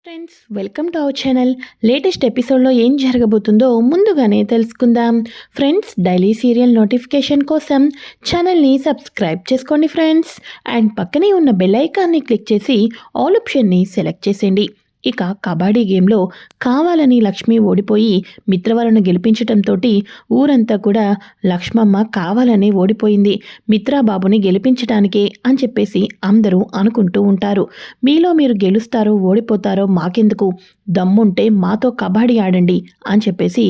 Friends, welcome to our channel. Latest ఎపిసోడ్లో ఏం జరగబోతుందో ముందుగానే తెలుసుకుందాం. ఫ్రెండ్స్, డైలీ సీరియల్ నోటిఫికేషన్ కోసం ఛానల్ని సబ్స్క్రైబ్ చేసుకోండి ఫ్రెండ్స్. అండ్ పక్కనే ఉన్న బెల్ ఐకాన్ని క్లిక్ చేసి ఆల్ ఆప్షన్ని సెలెక్ట్ చేసేయండి. ఇక కబడ్డీ గేమ్లో కావాలని లక్ష్మి ఓడిపోయి మిత్రవలను గెలిపించటంతో ఊరంతా కూడా లక్ష్మమ్మ కావాలని ఓడిపోయింది, మిత్రాబాబుని గెలిపించడానికే అని చెప్పేసి అందరూ అనుకుంటూ ఉంటారు. మీలో మీరు గెలుస్తారో ఓడిపోతారో మాకెందుకు, దమ్ముంటే మాతో కబడ్డీ ఆడండి అని చెప్పేసి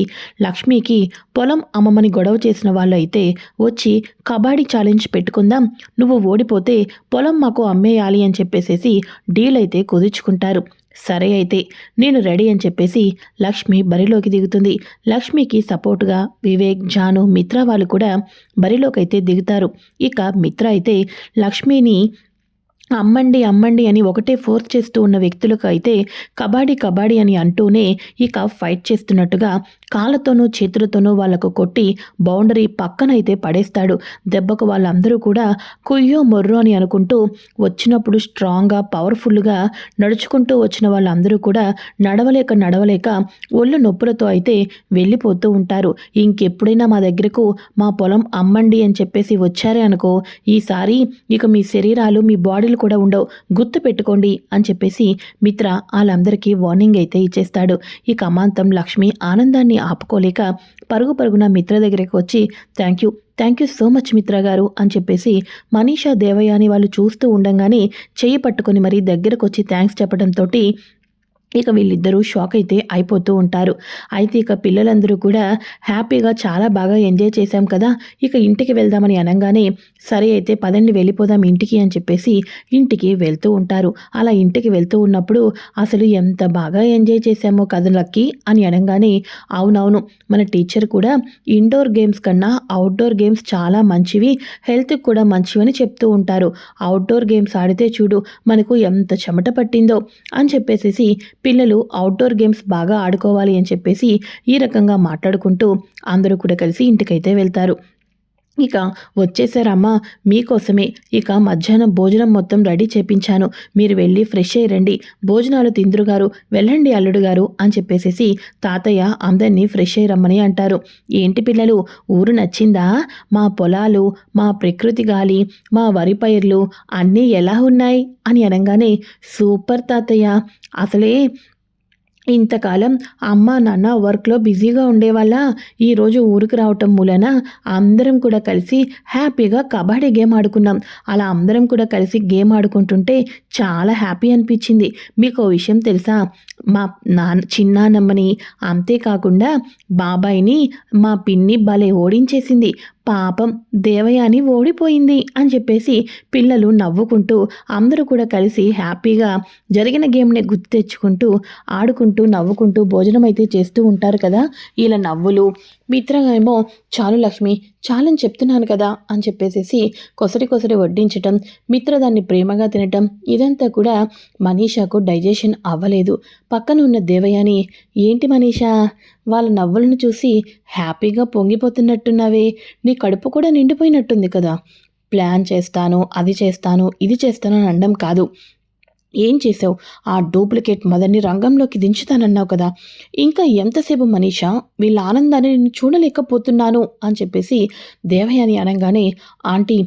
లక్ష్మికి పొలం అమ్మమని గొడవ చేసిన వాళ్ళు అయితే వచ్చి కబడ్డీ ఛాలెంజ్ పెట్టుకుందాం, నువ్వు ఓడిపోతే పొలం మాకు అమ్మేయాలి అని చెప్పేసి డీల్ అయితే కుదుర్చుకుంటారు. సరే అయితే నేను రెడీ అని చెప్పేసి లక్ష్మి బరిలోకి దిగుతుంది. లక్ష్మికి సపోర్టుగా వివేక్, జాను, మిత్ర వాళ్ళు కూడా బరిలోకి అయితే దిగుతారు. ఇక మిత్ర అయితే లక్ష్మిని అమ్మండి అమ్మండి అని ఒకటే ఫోర్స్ చేస్తూ ఉన్న వ్యక్తులకు అయితే కబడ్డీ కబడ్డీ అని అంటూనే ఇక ఫైట్ చేస్తున్నట్టుగా కాళ్ళతోనూ చేతులతోనూ వాళ్ళకు కొట్టి బౌండరీ పక్కనైతే పడేస్తాడు. దెబ్బకు వాళ్ళందరూ కూడా కుయ్యో మొర్రో అని అనుకుంటూ వచ్చినప్పుడు స్ట్రాంగ్గా పవర్ఫుల్గా నడుచుకుంటూ వచ్చిన వాళ్ళందరూ కూడా నడవలేక ఒళ్ళు నొప్పులతో అయితే వెళ్ళిపోతూ ఉంటారు. ఇంకెప్పుడైనా మా దగ్గరకు మా పొలం అమ్మండి అని చెప్పేసి వచ్చారే అనుకో, ఈసారి ఇక మీ శరీరాలు మీ బాడీలు కూడా ఉండవు, గుర్తు పెట్టుకోండి అని చెప్పేసి మిత్ర వాళ్ళందరికీ వార్నింగ్ అయితే ఇచ్చేస్తాడు. ఇక అమాంతం లక్ష్మి ఆనందాన్ని ఆపుకోలేక పరుగున మిత్ర దగ్గరికి వచ్చి థ్యాంక్ యూ సో మచ్ మిత్ర గారు అని చెప్పేసి మనీషా, దేవయాని వాళ్ళు చూస్తూ ఉండంగానే చెయ్యి పట్టుకొని మరీ దగ్గరకు వచ్చి థ్యాంక్స్ చెప్పడంతో ఇక వీళ్ళిద్దరూ షాక్ అయితే అయిపోతూ ఉంటారు. అయితే ఇక పిల్లలందరూ కూడా హ్యాపీగా చాలా బాగా ఎంజాయ్ చేశాం కదా, ఇక ఇంటికి వెళ్దామని అనగానే సరే అయితే పదండి వెళ్ళిపోదాం ఇంటికి అని చెప్పేసి ఇంటికి వెళ్తూ ఉంటారు. అలా ఇంటికి వెళ్తూ ఉన్నప్పుడు అసలు ఎంత బాగా ఎంజాయ్ చేశామో కదా లక్కీ అని అనగానే అవునవును, మన టీచర్ కూడా ఇండోర్ గేమ్స్ కన్నా అవుట్డోర్ గేమ్స్ చాలా మంచివి, హెల్త్కి కూడా మంచివి అని చెప్తూ ఉంటారు. అవుట్డోర్ గేమ్స్ ఆడితే చూడు మనకు ఎంత చెమట పట్టిందో అని చెప్పేసి పిల్లలు అవుట్డోర్ గేమ్స్ బాగా ఆడుకోవాలి అని చెప్పేసి ఈ రకంగా మాట్లాడుకుంటూ అందరూ కూడా కలిసి ఇంటికైతే వెళ్తారు. ఇక వచ్చేసారమ్మా మీకోసమే, ఇక మధ్యాహ్నం భోజనం మొత్తం రెడీ చేపించాను, మీరు వెళ్ళి ఫ్రెష్ అయ్యి రండి, భోజనాలు తిందురు గారు, వెళ్ళండి అల్లుడు గారు అని చెప్పేసి తాతయ్య అందరినీ ఫ్రెష్ అయ్యి రమ్మని అంటారు. ఏంటి పిల్లలు, ఊరు నచ్చిందా, మా పొలాలు, మా ప్రకృతి గాలి, మా వరి పైర్లు అన్నీ ఎలా ఉన్నాయి అని అనగానే సూపర్ తాతయ్య, అసలే ఇంతకాలం అమ్మ నాన్న వర్క్లో బిజీగా ఉండేవాళ్ళ, ఈరోజు ఊరికి రావటం మూలన అందరం కూడా కలిసి హ్యాపీగా కబడ్డీ గేమ్ ఆడుకున్నాం. అలా అందరం కూడా కలిసి గేమ్ ఆడుకుంటుంటే చాలా హ్యాపీ అనిపించింది. మీకు ఓ విషయం తెలుసా, మా చిన్నానమ్మని అంతేకాకుండా బాబాయిని మా పిన్ని భలే ఓడించేసింది, పాపం దేవయాని ఓడిపోయింది అని చెప్పేసి పిల్లలు నవ్వుకుంటూ అందరూ కూడా కలిసి హ్యాపీగా జరిగిన గేమ్ని గుర్తు తెచ్చుకుంటూ ఆడుకుంటూ నవ్వుకుంటూ భోజనం అయితే చేస్తూ ఉంటారు కదా. ఇలా నవ్వులు, మిత్రగా ఏమో చాలు లక్ష్మి చాలని చెప్తున్నాను కదా అని చెప్పేసి కొసరి వడ్డించటం, మిత్ర దాన్ని ప్రేమగా తినటం, ఇదంతా కూడా మనీషాకు డైజెషన్ అవ్వలేదు. పక్కన ఉన్న దేవయాని ఏంటి మనీషా, వాళ్ళ నవ్వులను చూసి హ్యాపీగా పొంగిపోతున్నట్టున్నావే, నీ కడుపు కూడా నిండిపోయినట్టుంది కదా, ప్లాన్ చేస్తాను అది చేస్తాను ఇది చేస్తాను అని అనడం కాదు, ఏం చేసావు, ఆ డూప్లికేట్ మదర్ని రంగంలోకి దించుతానన్నావు కదా, ఇంకా ఎంతసేపు మనీషా, వీళ్ళ ఆనందాన్ని నేను చూడలేకపోతున్నాను అని చెప్పేసి దేవయాని అనగానే ఆంటీ,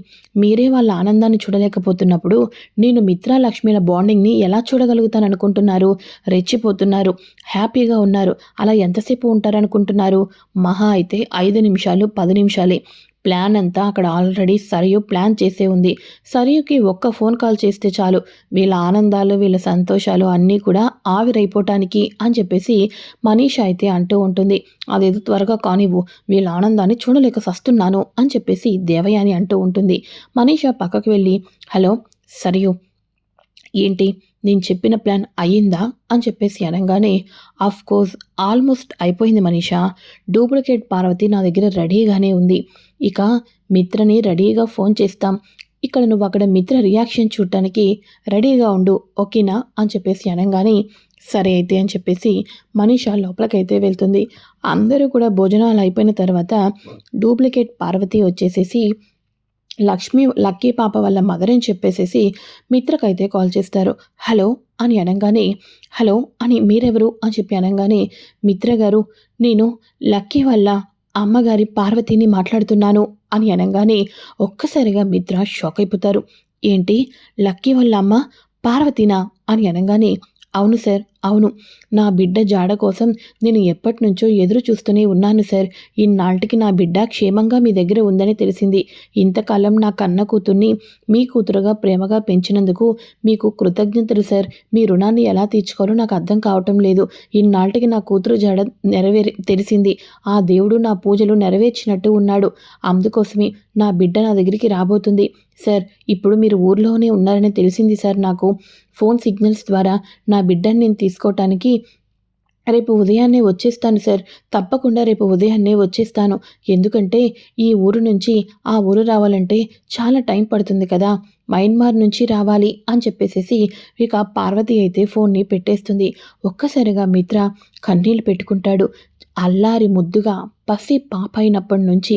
మీరే వాళ్ళ ఆనందాన్ని చూడలేకపోతున్నప్పుడు నేను మిత్రా లక్ష్మిల బాండింగ్ని ఎలా చూడగలుగుతాను అనుకుంటున్నారు, రెచ్చిపోతున్నారు, హ్యాపీగా ఉన్నారు, అలా ఎంతసేపు ఉంటారనుకుంటున్నారు, మహా అయితే 5 నిమిషాలు 10 నిమిషాలే, ప్లాన్ అంతా అక్కడ ఆల్రెడీ సరియు ప్లాన్ చేసే ఉంది, సరియుకి ఒక్క ఫోన్ కాల్ చేస్తే చాలు వీళ్ళ ఆనందాలు వీళ్ళ సంతోషాలు అన్నీ కూడా ఆవిరైపోవటానికి అని చెప్పేసి మనీషా అయితే అంటూ ఉంటుంది. అదేదో త్వరగా కానివ్వు, వీళ్ళ ఆనందాన్ని చూడలేక సస్తున్నాను అని చెప్పేసి దేవయాని అంటూ ఉంటుంది. మనీషా పక్కకు వెళ్ళి హలో సరియు, ఏంటి నేను చెప్పిన ప్లాన్ అయ్యిందా అని చెప్పేసి అనగానే ఆఫ్ కోర్స్ ఆల్మోస్ట్ అయిపోయింది మనీషా, డూప్లికేట్ పార్వతి నా దగ్గర రెడీగానే ఉంది, ఇక మిత్రని రెడీగా ఫోన్ చేస్తాం, ఇక్కడ నువ్వు అక్కడ మిత్ర రియాక్షన్ చూడటానికి రెడీగా ఉండు ఓకేనా అని చెప్పేసి అనగానే సరే అయితే అని చెప్పేసి మనీషా లోపలికైతే వెళ్తుంది. అందరూ కూడా భోజనాలు అయిపోయిన తర్వాత డూప్లికేట్ పార్వతి వచ్చేసేసి లక్కీ పాప వాళ్ళ మదర్ అని చెప్పేసేసి మిత్రకైతే కాల్ చేస్తారు. హలో అని అనంగానే, హలో అని మీరెవరు అని చెప్పి అనంగానే, మిత్ర గారు నేను లక్కీ వాళ్ళ అమ్మగారి పార్వతిని మాట్లాడుతున్నాను అని అనంగానే ఒక్కసారిగా మిత్ర షాక్ అయిపోతారు. ఏంటి లక్కీ వాళ్ళ అమ్మ పార్వతినా అని అనంగానే, అవును సార్ అవును. నా బిడ్డ జాడ కోసం నేను ఎప్పటినుంచో ఎదురు చూస్తూనే ఉన్నాను సార్. ఇన్నాళ్టికి నా బిడ్డ క్షేమంగా మీ దగ్గర ఉందని తెలిసింది. ఇంతకాలం నా కన్న కూతుర్ని మీ కూతురుగా ప్రేమగా పెంచినందుకు మీకు కృతజ్ఞతలు సార్. మీ రుణాన్ని ఎలా తీర్చుకోవాలో నాకు అర్థం కావటం లేదు. ఇన్నాళ్టికి నా కూతురు జాడ తెలిసింది. ఆ దేవుడు నా పూజలు నెరవేర్చినట్టు ఉన్నాడు. అందుకోసమే నా బిడ్డ నా దగ్గరికి రాబోతుంది. సార్ ఇప్పుడు మీరు ఊర్లోనే ఉన్నారని తెలిసింది సార్ నాకు. ఫోన్ సిగ్నల్స్ ద్వారా నా బిడ్డని నేను తీసుకోవటానికి రేపు ఉదయాన్నే వచ్చేస్తాను సార్. తప్పకుండా రేపు ఉదయాన్నే వచ్చేస్తాను. ఎందుకంటే ఈ ఊరు నుంచి ఆ ఊరు రావాలంటే చాలా టైం పడుతుంది కదా! మయన్మార్ నుంచి రావాలి అని చెప్పేసేసి ఇక పార్వతి అయితే ఫోన్ని పెట్టేస్తుంది. ఒక్కసారిగా మిత్ర కన్నీళ్లు పెట్టుకుంటాడు. అల్లారి ముద్దుగా పసి పాప అయినప్పటి నుంచి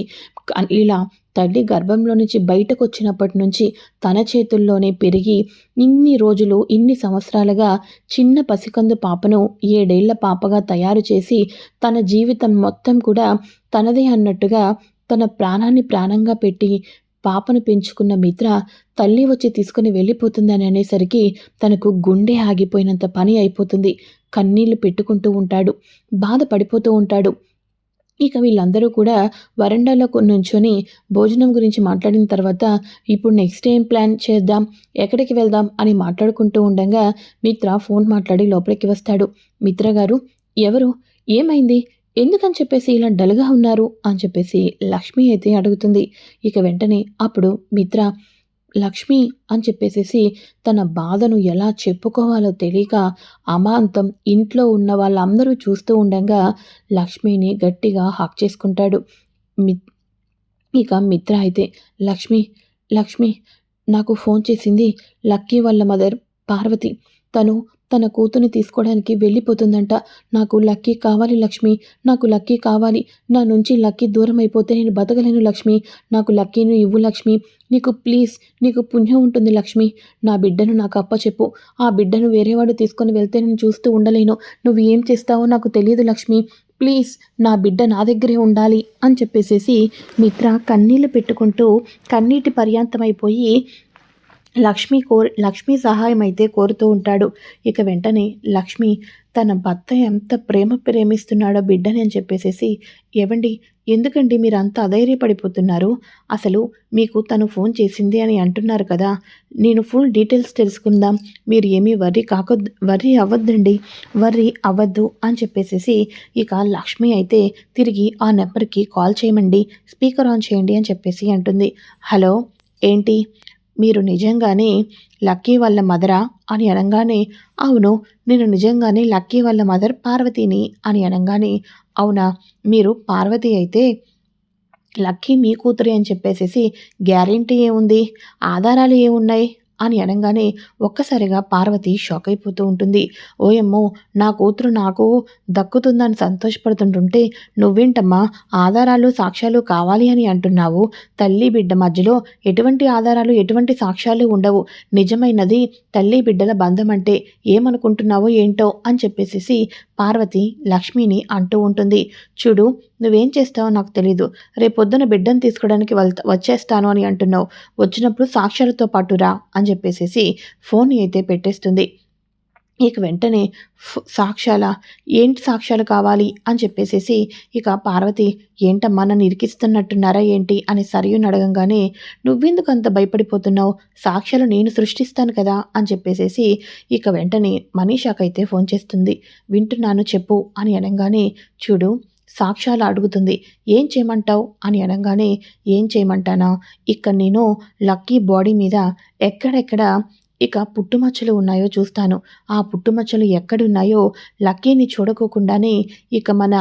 ఇలా తల్లి గర్భంలో నుంచి బయటకొచ్చినప్పటి నుంచి తన చేతుల్లోనే పెరిగి ఇన్ని రోజులు ఇన్ని సంవత్సరాలుగా చిన్న పసికందు పాపను 7 ఏళ్ల పాపగా తయారు చేసి తన జీవితం మొత్తం కూడా తనదే అన్నట్టుగా తన ప్రాణాన్ని ప్రాణంగా పెట్టి పాపను పెంచుకున్న మిత్ర తల్లి వచ్చి తీసుకుని వెళ్ళిపోతుందని అనేసరికి తనకు గుండె ఆగిపోయినంత పని అయిపోతుంది. కన్నీళ్లు పెట్టుకుంటూ ఉంటాడు. బాధపడిపోతూ ఉంటాడు. ఇక వీళ్ళందరూ కూడా వరండాలో నుంచొని భోజనం గురించి మాట్లాడిన తర్వాత ఇప్పుడు నెక్స్ట్ ఏం ప్లాన్ చేద్దాం, ఎక్కడికి వెళ్దాం అని మాట్లాడుకుంటూ ఉండగా మిత్ర ఫోన్ మాట్లాడి లోపలికి వస్తాడు. మిత్ర గారు ఎవరు, ఏమైంది, ఎందుకని చెప్పేసి ఇలా డల్గా ఉన్నారు అని చెప్పేసి లక్ష్మి అయితే అడుగుతుంది. ఇక వెంటనే అప్పుడు మిత్ర లక్ష్మి అని చెప్పేసేసి తన బాధను ఎలా చెప్పుకోవాలో తెలియక అమాంతం ఇంట్లో ఉన్న వాళ్ళందరూ చూస్తూ ఉండగా లక్ష్మిని గట్టిగా హక్ చేసుకుంటాడు. మి ఇక మిత్ర అయితే లక్ష్మి లక్ష్మి నాకు ఫోన్ చేసింది లక్కీ వాళ్ళ మదర్ పార్వతి. తను తన కూతుర్ని తీసుకోవడానికి వెళ్ళిపోతుందంట. నాకు లక్కీ కావాలి లక్ష్మి, నాకు లక్కీ కావాలి. నా నుంచి లక్కీ దూరం అయిపోతే నేను బతకలేను లక్ష్మి. నాకు లక్కీని ఇవ్వు లక్ష్మి. నీకు ప్లీజ్, నీకు పుణ్యం ఉంటుంది లక్ష్మి. నా బిడ్డను నాకు అప్పచెప్పు. ఆ బిడ్డను వేరేవాడు తీసుకొని వెళ్తే నేను చూస్తూ ఉండలేను. నువ్వు ఏం చేస్తావో నాకు తెలియదు లక్ష్మి. ప్లీజ్ నా బిడ్డ నా దగ్గరే ఉండాలి అని చెప్పేసేసి మిత్ర కన్నీళ్లు పెట్టుకుంటూ కన్నీటి పర్యాంతమైపోయి లక్ష్మి సహాయం అయితే కోరుతూ ఉంటాడు. ఇక వెంటనే లక్ష్మి తన భర్త ఎంత ప్రేమిస్తున్నాడో బిడ్డని అని చెప్పేసేసి, ఏవండి ఎందుకండి మీరు అంత అధైర్యపడిపోతున్నారు? అసలు మీకు తను ఫోన్ చేసింది అని అంటున్నారు కదా, నేను ఫుల్ డీటెయిల్స్ తెలుసుకుందాం. మీరు ఏమీ వర్రీ అవ్వద్దు అని చెప్పేసేసి ఇక లక్ష్మి అయితే తిరిగి ఆ నెంబర్కి కాల్ చేయమండి, స్పీకర్ ఆన్ చేయండి అని చెప్పేసి అంటుంది. హలో, ఏంటి మీరు నిజంగానే లక్కీ వాళ్ళ మదరా అని అనగానే, అవును నేను నిజంగానే లక్కీ వాళ్ళ మదర్ పార్వతిని అని అనగానే, అవునా మీరు పార్వతి అయితే లక్కీ మీ కూతురే అని చెప్పేసేసి గ్యారెంటీ ఏముంది, ఆధారాలు ఏమున్నాయి అని అనగానే ఒక్కసారిగా పార్వతి షాక్ అయిపోతూ ఉంటుంది. ఓయమ్మో, నా కూతురు నాకు దక్కుతుందని సంతోషపడుతుంటుంటే నువ్వేంటమ్మా ఆధారాలు సాక్ష్యాలు కావాలి అని అంటున్నావు? తల్లి బిడ్డ మధ్యలో ఎటువంటి ఆధారాలు ఎటువంటి సాక్ష్యాలు ఉండవు. నిజమైనది తల్లి బిడ్డల బంధం అంటే ఏమనుకుంటున్నావో ఏంటో అని చెప్పేసేసి పార్వతి లక్ష్మిని అంటూ ఉంటుంది. చూడు, నువ్వేం చేస్తావో నాకు తెలీదు. రేపొద్దున బిడ్డను తీసుకోవడానికి వచ్చేస్తాను అని అంటున్నావు. వచ్చినప్పుడు సాక్ష్యాలతో పాటు రా అని చెప్పేసేసి ఫోన్ అయితే పెట్టేస్తుంది. ఇక వెంటనే సాక్ష్యాల, ఏంటి సాక్ష్యాలు కావాలి అని చెప్పేసేసి ఇక పార్వతి, ఏంటమ్మా నన్ను ఇరికిస్తున్నట్టున్నారా ఏంటి అని సరియుని అడగంగానే, నువ్వెందుకు అంత భయపడిపోతున్నావు, సాక్ష్యాలు నేను సృష్టిస్తాను కదా అని చెప్పేసేసి ఇక వెంటనే మనీషాకైతే ఫోన్ చేస్తుంది. వింటున్నాను చెప్పు అని అనగానే, చూడు సాక్ష్యాలు అడుగుతుంది. ఏం చేయమంటావు అని అనగానే, ఏం చేయమంటానా, ఇక్కడ నేను లక్కీ బాడీ మీద ఎక్కడెక్కడ ఇక పుట్టుమచ్చలు ఉన్నాయో చూస్తాను. ఆ పుట్టుమచ్చలు ఎక్కడున్నాయో లక్కీని చూడకోకుండానే ఇక మన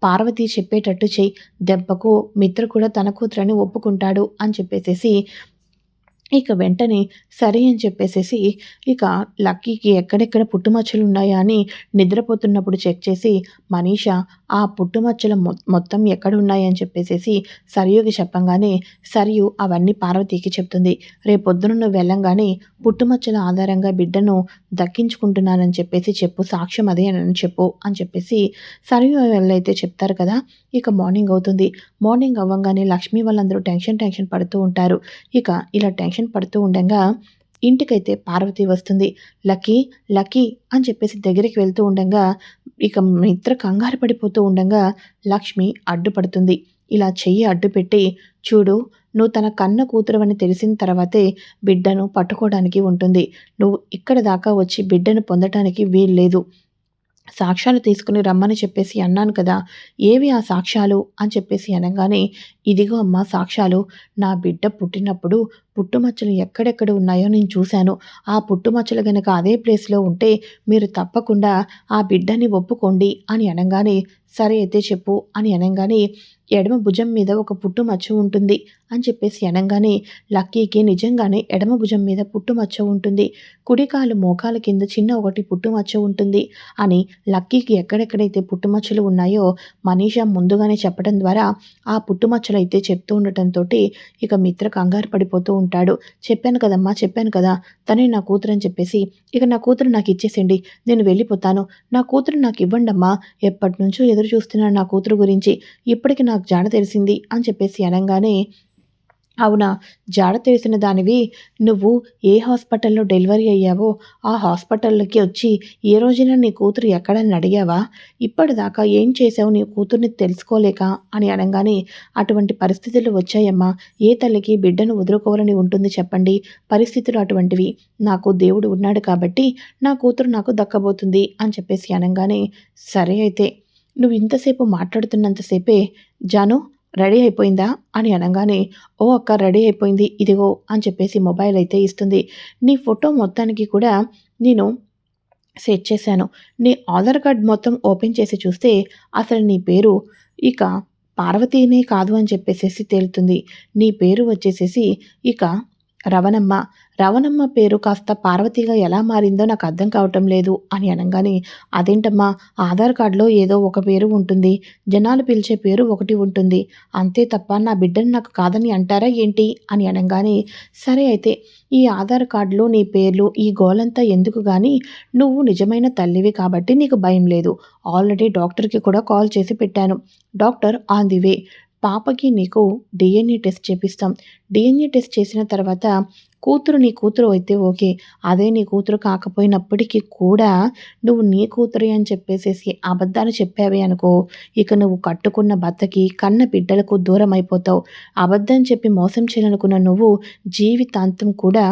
పార్వతి చెప్పేటట్టు చెయ్యి. దెబ్బకు మిత్ర కూడా తన కూతురని ఒప్పుకుంటాడు అని చెప్పేసేసి ఇక వెంటనే సరే అని చెప్పేసేసి ఇక లక్కీకి ఎక్కడెక్కడ పుట్టుమచ్చలు ఉన్నాయా అని నిద్రపోతున్నప్పుడు చెక్ చేసి మనీష ఆ పుట్టుమచ్చలు మొత్తం ఎక్కడ ఉన్నాయని చెప్పేసేసి సరియుకి చెప్పంగానే సరియు అవన్నీ పార్వతికి చెప్తుంది. రేపొద్దున నువ్వు వెళ్ళంగానే పుట్టుమచ్చల ఆధారంగా బిడ్డను దక్కించుకుంటున్నానని చెప్పేసి చెప్పు, సాక్ష్యం అదే అని చెప్పు అని చెప్పేసి సరియు వాళ్ళైతే చెప్తారు కదా. ఇక మార్నింగ్ అవుతుంది. మార్నింగ్ అవ్వంగానే లక్ష్మి వాళ్ళందరూ టెన్షన్ పడుతూ ఉంటారు. ఇక ఇలా టెన్షన్ పడుతూ ఉండంగా ఇంటికైతే పార్వతి వస్తుంది. లక్కీ లక్కీ అని చెప్పేసి దగ్గరికి వెళ్తూ ఉండంగా ఇక మిత్ర కంగారు పడిపోతూ ఉండంగా లక్ష్మి అడ్డుపడుతుంది. ఇలా చెయ్యి అడ్డు పెట్టి చూడు, నువ్వు తన కన్న కూతురవని తెలిసిన తర్వాతే బిడ్డను పట్టుకోవడానికి ఉంటుంది. నువ్వు ఇక్కడ దాకా వచ్చి బిడ్డను పొందటానికి వీల్లేదు. సాక్ష్యాలు తీసుకుని రమ్మని చెప్పేసి అన్నాను కదా, ఏవి ఆ సాక్ష్యాలు అని చెప్పేసి అనగానే ఇదిగో అమ్మ సాక్ష్యాలు, నా బిడ్డ పుట్టినప్పుడు పుట్టుమచ్చలు ఎక్కడెక్కడ ఉన్నాయో నేను చూశాను. ఆ పుట్టుమచ్చలు గనక అదే ప్లేస్లో ఉంటే మీరు తప్పకుండా ఆ బిడ్డని ఒప్పుకోండి అని అనగానే సరే అయితే చెప్పు అని అనగానే ఎడమ భుజం మీద ఒక పుట్టుమచ్చ ఉంటుంది అని చెప్పేసి అనగానే లక్కీకి నిజంగానే ఎడమ భుజం మీద పుట్టుమచ్చ ఉంటుంది. కుడికాలు మోకాల కింద చిన్న ఒకటి పుట్టుమచ్చ ఉంటుంది అని లక్కీకి ఎక్కడెక్కడైతే పుట్టుమచ్చలు ఉన్నాయో మనీషా ముందుగానే చెప్పడం ద్వారా ఆ పుట్టుమచ్చలు అయితే చెప్తూ ఉండటంతో ఇక మిత్ర కంగారు పడిపోతూ ఉంటాడు. చెప్పాను కదమ్మా, చెప్పాను కదా, తనే నా కూతురు అని చెప్పేసి ఇక నా కూతురు నాకు ఇచ్చేసేయండి, నేను వెళ్ళిపోతాను, నా కూతురు నాకు ఇవ్వండమ్మా, ఎప్పటి నుంచో ఎదురు చూస్తున్నాను నా కూతురు గురించి, ఇప్పటికి నాకు జాడ తెలిసింది అని చెప్పేసి అనగానే అవునా, జాడ తెలిసిన దానివి నువ్వు ఏ హాస్పిటల్లో డెలివరీ అయ్యావో ఆ హాస్పిటల్లోకి వచ్చి ఏ రోజైనా నీ కూతురు ఎక్కడని అడిగావా? ఇప్పటిదాకా ఏం చేసావు నీ కూతుర్ని తెలుసుకోలేక అని అనగానే అటువంటి పరిస్థితులు వచ్చాయమ్మా, ఏ తల్లికి బిడ్డను వదులుకోవాలని ఉంటుంది చెప్పండి, పరిస్థితులు అటువంటివి, నాకు దేవుడు ఉన్నాడు కాబట్టి నా కూతురు నాకు దక్కబోతుంది అని చెప్పేసి అనగానే సరే అయితే నువ్వు ఇంతసేపు మాట్లాడుతున్నంతసేపే జాను రెడీ అయిపోయిందా అని అనగానే ఓ అక్క రెడీ అయిపోయింది ఇదిగో అని చెప్పేసి మొబైల్ అయితే ఇస్తుంది. నీ ఫోటో మొత్తానికి కూడా నేను సెట్ చేశాను. నీ ఆధార్ కార్డ్ మొత్తం ఓపెన్ చేసి చూస్తే అసలు నీ పేరు ఇక పార్వతీనే కాదు అని చెప్పేసేసి తేలుతుంది. నీ పేరు వచ్చేసేసి ఇక రవణమ్మ. రవణమ్మ పేరు కాస్త పార్వతిగా ఎలా మారిందో నాకు అర్థం కావటం లేదు అని అనగానే అదేంటమ్మా, ఆధార్ కార్డులో ఏదో ఒక పేరు ఉంటుంది, జనాలు పిలిచే పేరు ఒకటి ఉంటుంది, అంతే తప్ప నా బిడ్డను నాకు కాదని అంటారా ఏంటి అని అనగానే సరే అయితే ఈ ఆధార్ కార్డులో నీ పేర్లు ఈ గోలంతా ఎందుకు కానీ నువ్వు నిజమైన తల్లివి కాబట్టి నీకు భయం లేదు. ఆల్రెడీ డాక్టర్కి కూడా కాల్ చేసి పెట్టాను. Doctor on the way. పాపకి నీకు డిఎన్ఏ టెస్ట్ చేపిస్తాం. డిఎన్ఏ టెస్ట్ చేసిన తర్వాత నీ కూతురు అయితే ఓకే. అదే నీ కూతురు కాకపోయినప్పటికీ కూడా నువ్వు నీ కూతురే అని చెప్పేసేసి అబద్ధాలు చెప్పావే అనుకో, ఇక నువ్వు కట్టుకున్న భర్తకి కన్న బిడ్డలకు దూరం అయిపోతావు. అబద్ధం చెప్పి మోసం చేయాలనుకున్న నువ్వు జీవితాంతం కూడా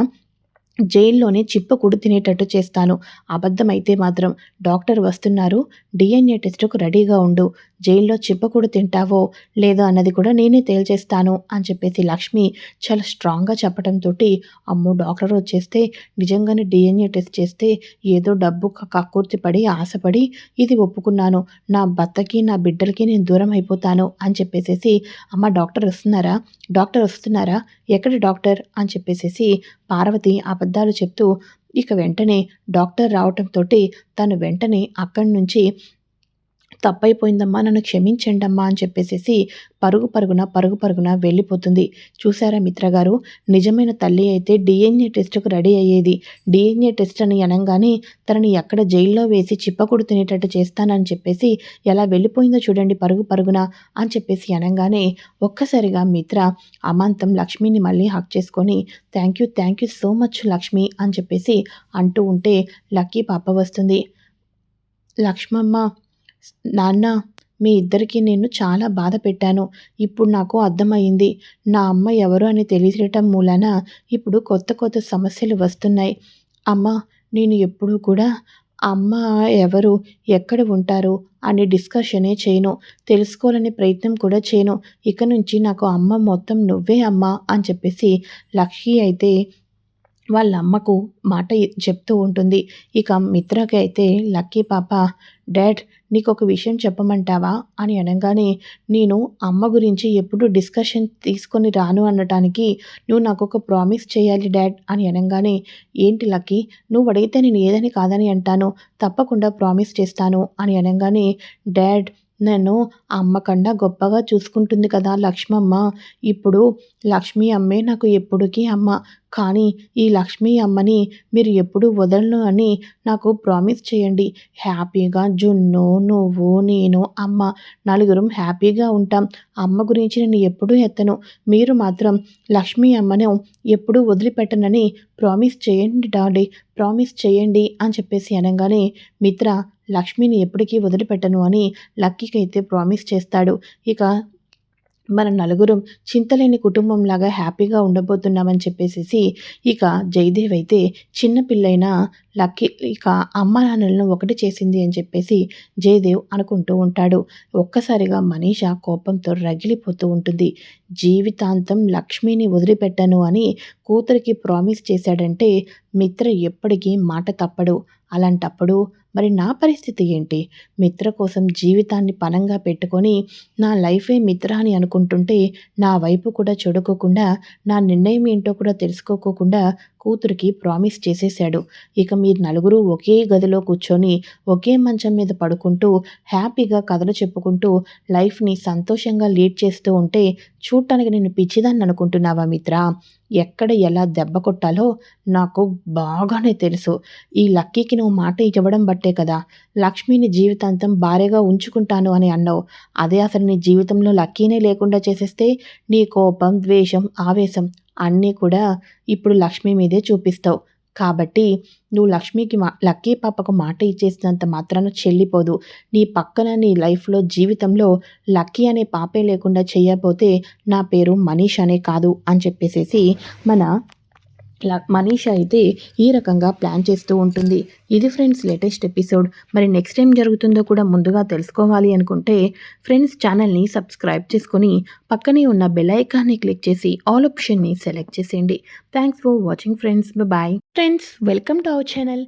జైల్లోనే చిప్పకుడు తినేటట్టు చేస్తాను. అబద్ధమైతే మాత్రం డాక్టర్ వస్తున్నారు, డిఎన్ఏ టెస్టుకు రెడీగా ఉండు. జైల్లో చిప్పకుడు తింటావో లేదో అన్నది కూడా నేనే తేల్చేస్తాను అని చెప్పేసి లక్ష్మి చాలా స్ట్రాంగ్గా చెప్పడంతో అమ్మో డాక్టర్ వచ్చేస్తే నిజంగానే డిఎన్ఏ టెస్ట్ చేస్తే ఏదో డబ్బు కక్కుర్తి పడి ఆశపడి ఇది ఒప్పుకున్నాను, నా భర్తకి నా బిడ్డలకి నేను దూరం అయిపోతాను అని చెప్పేసేసి అమ్మ డాక్టర్ వస్తున్నారా, డాక్టర్ వస్తున్నారా, ఎక్కడి డాక్టర్ అని చెప్పేసేసి పార్వతి అబద్ధాలు చెప్తూ ఇక వెంటనే డాక్టర్ రావటంతో తను వెంటనే అక్కడి నుంచి తప్పైపోయిందమ్మా, నన్ను క్షమించండమ్మా అని చెప్పేసేసి పరుగు పరుగున వెళ్ళిపోతుంది. చూసారా మిత్రగారు, నిజమైన తల్లి అయితే డిఎన్ఏ టెస్ట్కు రెడీ అయ్యేది. డిఎన్ఏ టెస్ట్ అని అనగానే తనని ఎక్కడ జైల్లో వేసి చిప్పకుడు తినేటట్టు చేస్తానని చెప్పేసి ఎలా వెళ్ళిపోయిందో చూడండి పరుగున అని చెప్పేసి అనగానే ఒక్కసారిగా మిత్ర అమాంతం లక్ష్మిని మళ్ళీ హక్ చేసుకొని thank you so much Lakshmi అని చెప్పేసి అంటూ ఉంటే లక్కీ పాప వస్తుంది. లక్ష్మమ్మ, నాన్న, మీ ఇద్దరికీ నేను చాలా బాధ పెట్టాను. ఇప్పుడు నాకు అర్థమయ్యింది. నా అమ్మ ఎవరు అని తెలియటం మూలాన ఇప్పుడు కొత్త సమస్యలు వస్తున్నాయి. అమ్మ, నేను ఎప్పుడూ కూడా అమ్మ ఎవరు, ఎక్కడ ఉంటారు అనే డిస్కషనే చేయను, తెలుసుకోవాలనే ప్రయత్నం కూడా చేయను. ఇక నుంచి నాకు అమ్మ మొత్తం నువ్వే అమ్మ అని చెప్పేసి లక్ష్మి అయితే వాళ్ళ అమ్మకు మాట చెప్తూ ఉంటుంది. ఇక మిత్రకి అయితే లక్కీ పాప, డాడ్ నీకొక విషయం చెప్పమంటావా అని అనంగానే, నేను అమ్మ గురించి ఎప్పుడు డిస్కషన్ తీసుకొని రాను అనటానికి నువ్వు నాకొక ప్రామిస్ చేయాలి డాడ్ అని అనంగానే, ఏంటి లక్కీ, నువ్వు అడిగితే నేను ఏదని కాదని అంటాను, తప్పకుండా ప్రామిస్ చేస్తాను అని అనంగానే, డాడ్ నన్ను అమ్మ కన్నా గొప్పగా చూసుకుంటుంది కదా లక్ష్మమ్మ. ఇప్పుడు లక్ష్మీ అమ్మే నాకు ఎప్పటికీ అమ్మ. కానీ ఈ లక్ష్మీ అమ్మని మీరు ఎప్పుడూ వదలను అని నాకు ప్రామిస్ చేయండి. హ్యాపీగా జున్ను, నువ్వు, నేను, అమ్మ నలుగురం హ్యాపీగా ఉంటాం. అమ్మ గురించి నేను ఎప్పుడూ ఎత్తను. మీరు మాత్రం లక్ష్మీ అమ్మను ఎప్పుడూ వదిలిపెట్టనని ప్రామిస్ చేయండి డాడీ, ప్రామిస్ చేయండి అని చెప్పేసి అనంగానే, మిత్ర లక్ష్మిని ఎప్పటికీ వదిలిపెట్టను అని లక్కీకైతే ప్రామిస్ చేస్తాడు. ఇక మన నలుగురం చింతలేని కుటుంబంలాగా హ్యాపీగా ఉండబోతున్నామని చెప్పేసేసి ఇక జయదేవ్ అయితే చిన్న పిల్లైన లక్కీ ఇక అమ్మ నాన్నలను ఒకటి చేసింది అని చెప్పేసి జయదేవ్ అనుకుంటూ ఉంటాడు. ఒక్కసారిగా మనీష కోపంతో రగిలిపోతూ ఉంటుంది. జీవితాంతం లక్ష్మిని వదిలిపెట్టను అని కూతురికి ప్రామిస్ చేశాడంటే మిత్ర ఎప్పటికీ మాట తప్పడు. అలాంటప్పుడు మరి నా పరిస్థితి ఏంటి? మిత్ర కోసం జీవితాన్ని పణంగా పెట్టుకొని నా లైఫే మిత్ర అని అనుకుంటుంటే నా వైపు కూడా చూడకోకుండా, నా నిర్ణయం ఏంటో కూడా తెలుసుకోకోకుండా కూతురికి ప్రామిస్ చేసేశాడు. ఇక మీరు నలుగురు ఒకే గదిలో కూర్చొని ఒకే మంచం మీద పడుకుంటూ హ్యాపీగా కథలు చెప్పుకుంటూ లైఫ్ని సంతోషంగా లీడ్ చేస్తూ ఉంటే చూడటానికి నేను పిచ్చిదాన్ని అనుకుంటున్నావా మిత్ర? ఎక్కడ ఎలా దెబ్బ కొట్టాలో నాకు బాగానే తెలుసు. ఈ లక్కీకి నువ్వు మాట ఇవ్వడం బట్టే కదా లక్ష్మిని జీవితాంతం భార్యగా ఉంచుకుంటాను అని అన్నావు. అదే అసలు నీ జీవితంలో లక్కీనే లేకుండా చేసేస్తే నీ కోపం, ద్వేషం, ఆవేశం అన్నీ కూడా ఇప్పుడు లక్ష్మి మీదే చూపిస్తావు. కాబట్టి నువ్వు లక్కీ పాపకు మాట ఇచ్చేసినంత మాత్రాన చెల్లిపోదు. నీ పక్కన నీ లైఫ్‌లో జీవితంలో లక్కీ అనే పాపే లేకుండా చేయకపోతే నా పేరు మనీష్ అనే కాదు అని చెప్పేసేసి మన మనీష అయితే ఈ రకంగా ప్లాన్ చేస్తూ ఉంటుంది. ఇది ఫ్రెండ్స్ లేటెస్ట్ ఎపిసోడ్. మరి నెక్స్ట్ ఏం జరుగుతుందో కూడా ముందుగా తెలుసుకోవాలి అనుకుంటే ఫ్రెండ్స్ ఛానల్ని సబ్స్క్రైబ్ చేసుకొని పక్కనే ఉన్న బెల్ ఐకాన్ని క్లిక్ చేసి ఆల్ ఆప్షన్ని సెలెక్ట్ చేసేయండి. Thanks for watching friends. Bye friends, welcome to our channel.